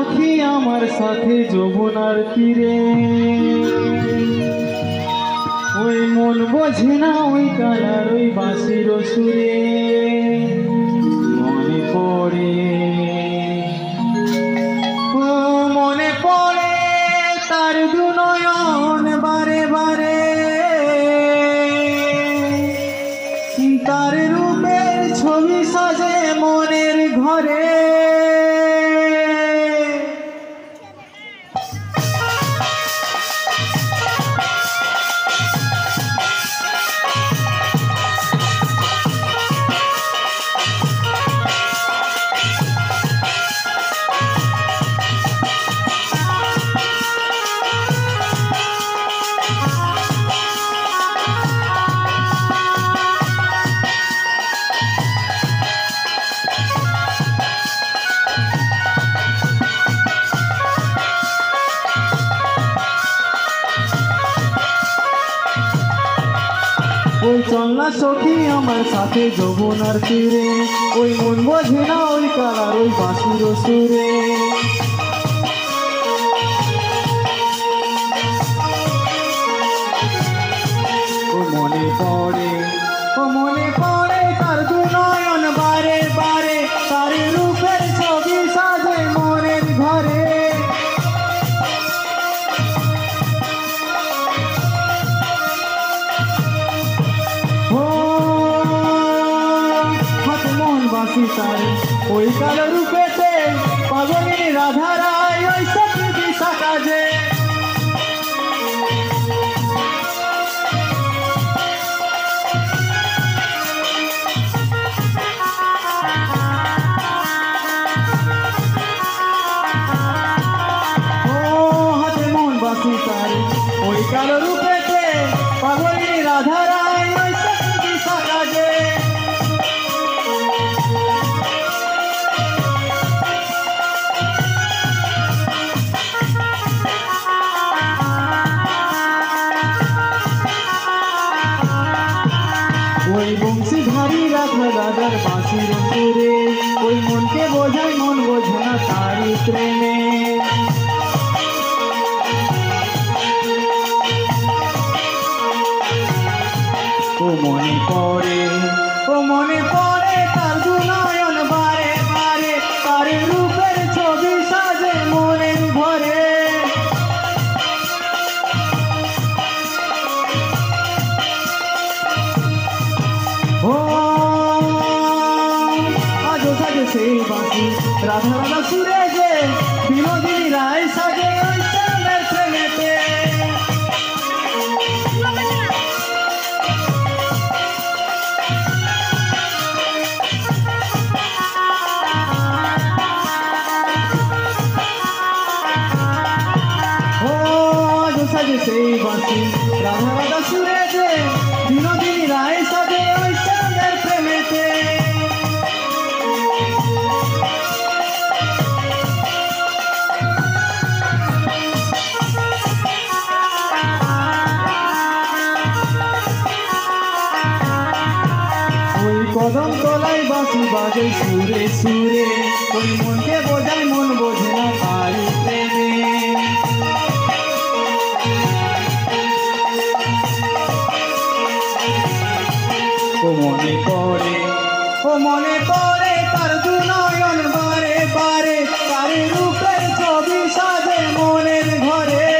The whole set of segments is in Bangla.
সখী আমার সাথে যমুনার তীরে, ওই মন বোঝে না ওই কালার ওই বাঁশির সুরে মনে পড়ে, ও মনে পড়ে তার দুনয়ন বারে বারে, তার রূপের ছবি সাজে মনের ঘরে। ওই চলনা সখী আমার সাথে যমুনার তীরে, ওই মন বোঝে না ওই কালার ওই বাঁশির সুরে। ও মনে পড়ে, ও মনে পড়ে তার দুনয়ন বারে বারে, তার রূপের ছবি সাজে মনের ঘরে। তারে ওই কালো রূপেতে পাগলিনী রাধা রায় ওই সখী দিশা কাজে। ও হাতে মোহন বাসি তারে ওই কালো রূপেতে পাগলিনী রাধা রায় ওই সখী দিশা কাজে। ওই বংশীধারী রাধা রাধার বাঁশির সুরে, ওই মনকে বোঝায় মন বোঝে না তারি প্রেমে। ও মনে পড়ে, ও মনে পড়ে তার দুনয়ন বারে বারে, তার রূপের ছবি সাজে মনের ঘরে। ও আজও সাজে সেই বাঁশি রাধা রাধা সুরে যে, বিনোদিনী রায় সাজে ওই শ্যামের প্রেমেতে। ও আজও সাজে সেই বাঁশি রাধা রাধা সুরে যে, বিনোদিনী রায় সাজে ওই শ্যামের প্রেমেতে। ওই কদম তলায় বাঁশি বাজে সুরে সুরে, ওই মনকে বোঝায় মন বোঝে না তারি প্রেমে। ও মনে পড়ে, ও মনে পড়ে তার দুনয়ন বারে বারে, তার রূপের ছবি সাজে মনের ঘরে।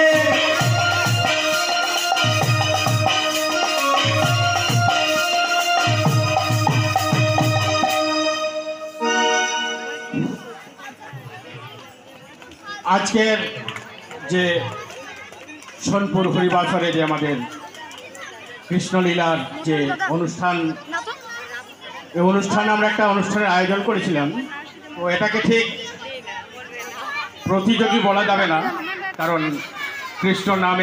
আজকের যে সোনপুর হরিবাসরে যে আমাদের কৃষ্ণলীলার যে অনুষ্ঠান, এই অনুষ্ঠানে আমরা একটা অনুষ্ঠানের আয়োজন করেছিলাম। তো এটাকে ঠিক প্রতিযোগী বলা যাবে না, কারণ কৃষ্ণ নামের